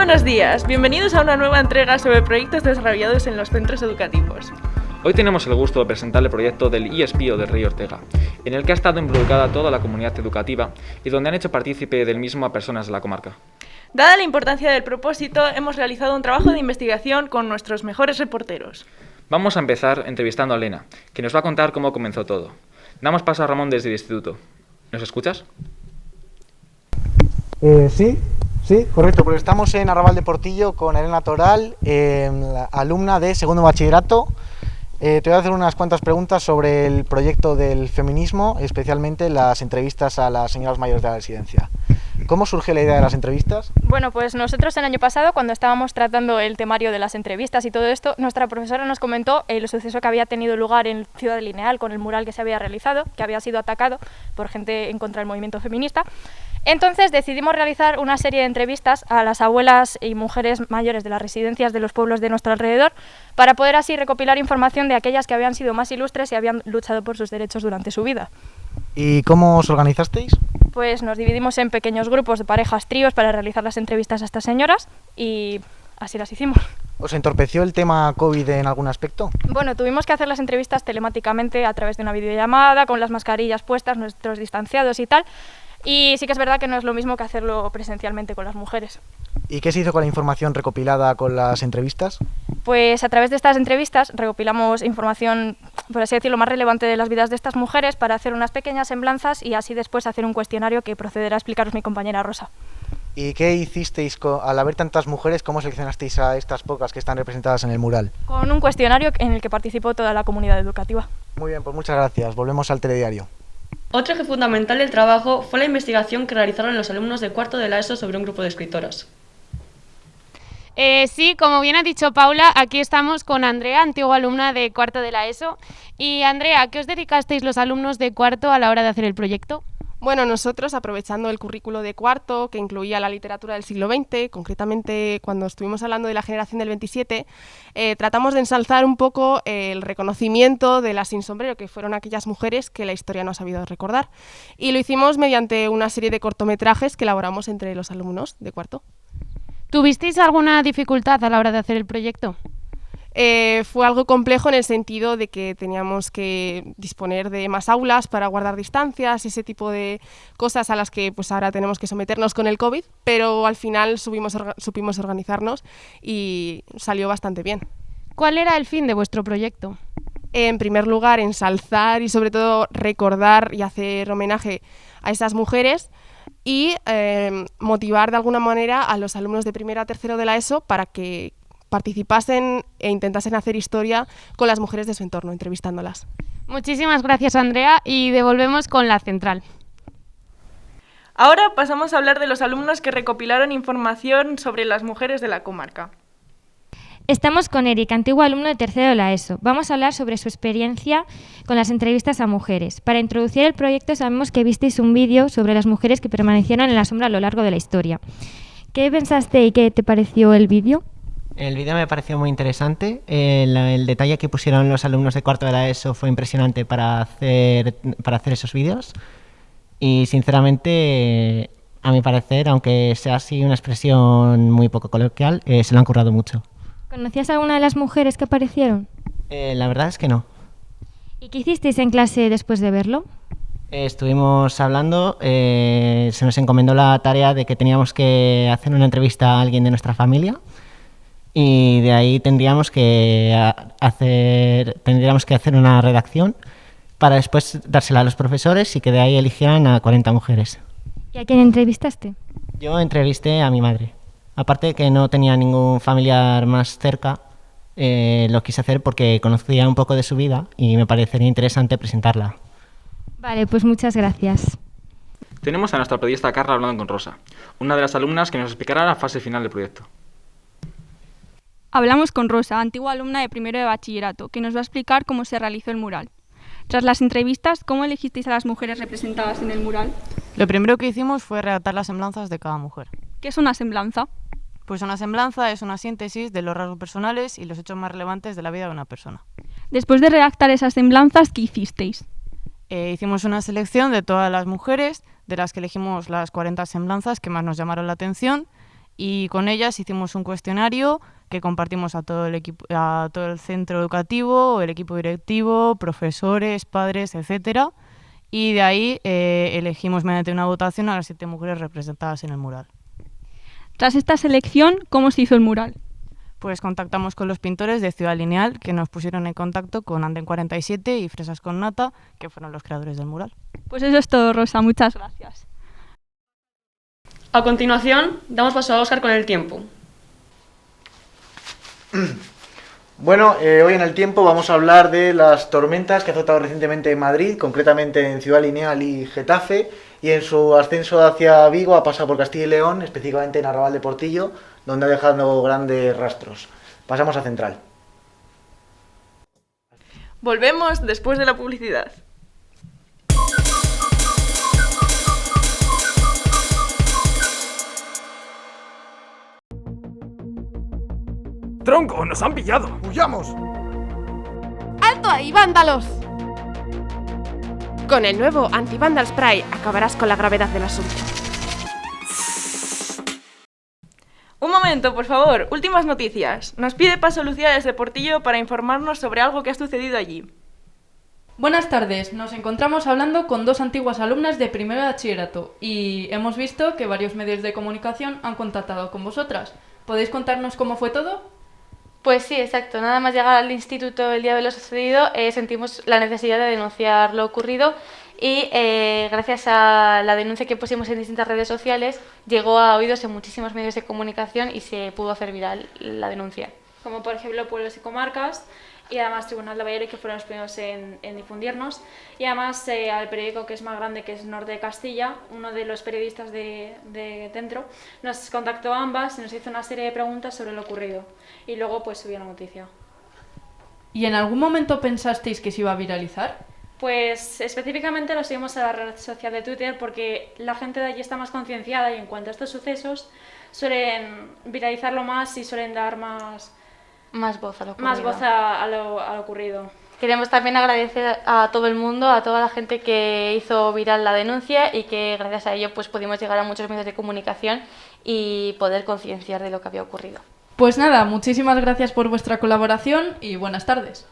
buenos días, bienvenidos a una nueva entrega sobre proyectos desarrollados en los centros educativos. Hoy tenemos el gusto de presentar el proyecto del IESPIO del Rey Ortega, en el que ha estado involucrada toda la comunidad educativa y donde han hecho partícipe del mismo a personas de la comarca. Dada la importancia del propósito, hemos realizado un trabajo de investigación con nuestros mejores reporteros. Vamos a empezar entrevistando a Elena, que nos va a contar cómo comenzó todo. Damos paso a Ramón desde el instituto. ¿Nos escuchas? Sí, correcto, porque estamos en Arrabal de Portillo con Elena Toral, alumna de segundo bachillerato. Te voy a hacer unas cuantas preguntas sobre el proyecto del feminismo, especialmente las entrevistas a las señoras mayores de la residencia. ¿Cómo surge la idea de las entrevistas? Bueno, pues nosotros el año pasado, cuando estábamos tratando el temario de las entrevistas y todo esto, nuestra profesora nos comentó el suceso que había tenido lugar en Ciudad Lineal con el mural que se había realizado, que había sido atacado por gente en contra del movimiento feminista. Entonces decidimos realizar una serie de entrevistas a las abuelas y mujeres mayores de las residencias de los pueblos de nuestro alrededor para poder así recopilar información de aquellas que habían sido más ilustres y habían luchado por sus derechos durante su vida. ¿Y cómo os organizasteis? Pues nos dividimos en pequeños grupos de parejas, tríos, para realizar las entrevistas a estas señoras y así las hicimos. ¿Os entorpeció el tema COVID en algún aspecto? Bueno, tuvimos que hacer las entrevistas telemáticamente a través de una videollamada, con las mascarillas puestas, nuestros distanciados y tal. Y sí que es verdad que no es lo mismo que hacerlo presencialmente con las mujeres. ¿Y qué se hizo con la información recopilada con las entrevistas? Pues a través de estas entrevistas recopilamos información, por así decirlo, más relevante de las vidas de estas mujeres para hacer unas pequeñas semblanzas y así después hacer un cuestionario que procederá a explicaros mi compañera Rosa. ¿Y qué hicisteis al haber tantas mujeres? ¿Cómo seleccionasteis a estas pocas que están representadas en el mural? Con un cuestionario en el que participó toda la comunidad educativa. Muy bien, pues muchas gracias. Volvemos al telediario. Otro eje fundamental del trabajo fue la investigación que realizaron los alumnos de cuarto de la ESO sobre un grupo de escritoras. Sí, como bien ha dicho Paula, aquí estamos con Andrea, antigua alumna de cuarto de la ESO. Y Andrea, ¿a qué os dedicasteis los alumnos de cuarto a la hora de hacer el proyecto? Bueno, nosotros, aprovechando el currículo de cuarto, que incluía la literatura del siglo XX, concretamente cuando estuvimos hablando de la generación del 27, tratamos de ensalzar un poco el reconocimiento de las sin sombrero, que fueron aquellas mujeres que la historia no ha sabido recordar. Y lo hicimos mediante una serie de cortometrajes que elaboramos entre los alumnos de cuarto. ¿Tuvisteis alguna dificultad a la hora de hacer el proyecto? Fue algo complejo en el sentido de que teníamos que disponer de más aulas para guardar distancias, ese tipo de cosas a las que pues ahora tenemos que someternos con el COVID, pero al final supimos organizarnos y salió bastante bien. ¿Cuál era el fin de vuestro proyecto? En primer lugar, ensalzar y sobre todo recordar y hacer homenaje a esas mujeres y motivar de alguna manera a los alumnos de primero a tercero de la ESO para que participasen e intentasen hacer historia con las mujeres de su entorno, entrevistándolas. Muchísimas gracias, Andrea, y devolvemos con la central. Ahora pasamos a hablar de los alumnos que recopilaron información sobre las mujeres de la comarca. Estamos con Eric, antiguo alumno de tercero de la ESO. Vamos a hablar sobre su experiencia con las entrevistas a mujeres. Para introducir el proyecto sabemos que visteis un vídeo sobre las mujeres que permanecieron en la sombra a lo largo de la historia. ¿Qué pensaste y qué te pareció el vídeo? El vídeo me pareció muy interesante. El detalle que pusieron los alumnos de cuarto de la ESO fue impresionante para hacer esos vídeos. Y sinceramente, a mi parecer, aunque sea así una expresión muy poco coloquial, se lo han currado mucho. ¿Conocías a alguna de las mujeres que aparecieron? La verdad es que no. ¿Y qué hicisteis en clase después de verlo? Estuvimos hablando, se nos encomendó la tarea de que teníamos que hacer una entrevista a alguien de nuestra familia. Y de ahí tendríamos que hacer una redacción para después dársela a los profesores y que de ahí eligieran a 40 mujeres. ¿Y a quién entrevistaste? Yo entrevisté a mi madre. Aparte de que no tenía ningún familiar más cerca, lo quise hacer porque conocía un poco de su vida y me parecería interesante presentarla. Vale, pues muchas gracias. Tenemos a nuestra periodista Carla hablando con Rosa, una de las alumnas que nos explicará la fase final del proyecto. Hablamos con Rosa, antigua alumna de primero de bachillerato, que nos va a explicar cómo se realizó el mural. Tras las entrevistas, ¿cómo elegisteis a las mujeres representadas en el mural? Lo primero que hicimos fue redactar las semblanzas de cada mujer. ¿Qué es una semblanza? Pues una semblanza es una síntesis de los rasgos personales y los hechos más relevantes de la vida de una persona. Después de redactar esas semblanzas, ¿qué hicisteis? Hicimos una selección de todas las mujeres, de las que elegimos las 40 semblanzas que más nos llamaron la atención, y con ellas hicimos un cuestionario que compartimos a todo el equipo, a todo el centro educativo, el equipo directivo, profesores, padres, etcétera, y de ahí elegimos mediante una votación a las 7 mujeres representadas en el mural. Tras esta selección, ¿cómo se hizo el mural? Pues contactamos con los pintores de Ciudad Lineal, que nos pusieron en contacto con Anden 47 y Fresas con Nata, que fueron los creadores del mural. Pues eso es todo, Rosa. Muchas gracias. A continuación, damos paso a Óscar con el tiempo. Bueno, hoy en el tiempo vamos a hablar de las tormentas que ha azotado recientemente en Madrid, concretamente en Ciudad Lineal y Getafe, y en su ascenso hacia Vigo ha pasado por Castilla y León, específicamente en Arrabal de Portillo, donde ha dejado grandes rastros. Pasamos a Central. Volvemos después de la publicidad. ¡Tronco! ¡Nos han pillado! ¡Huyamos! ¡Alto ahí, vándalos! Con el nuevo Anti-Vandal Spray acabarás con la gravedad del asunto. Un momento, por favor. Últimas noticias. Nos pide paso Lucía desde Portillo para informarnos sobre algo que ha sucedido allí. Buenas tardes. Nos encontramos hablando con 2 antiguas alumnas de primero de bachillerato y hemos visto que varios medios de comunicación han contactado con vosotras. ¿Podéis contarnos cómo fue todo? Pues sí, exacto. Nada más llegar al instituto el día de lo sucedido, sentimos la necesidad de denunciar lo ocurrido y gracias a la denuncia que pusimos en distintas redes sociales, llegó a oídos en muchísimos medios de comunicación y se pudo hacer viral la denuncia. Como por ejemplo Pueblos y Comarcas y además Tribunal de Valladolid, que fueron los primeros en difundirnos, y además al periódico que es más grande, que es Norte de Castilla, uno de los periodistas de dentro, nos contactó a ambas y nos hizo una serie de preguntas sobre lo ocurrido y luego pues subió la noticia. ¿Y en algún momento pensasteis que se iba a viralizar? Pues específicamente lo seguimos a la red social de Twitter porque la gente de allí está más concienciada y en cuanto a estos sucesos suelen viralizarlo más y suelen dar más voz a lo ocurrido. Más voz a lo ocurrido. Queremos también agradecer a todo el mundo, a toda la gente que hizo viral la denuncia y que gracias a ello pues pudimos llegar a muchos medios de comunicación y poder concienciar de lo que había ocurrido. Pues nada, muchísimas gracias por vuestra colaboración y buenas tardes.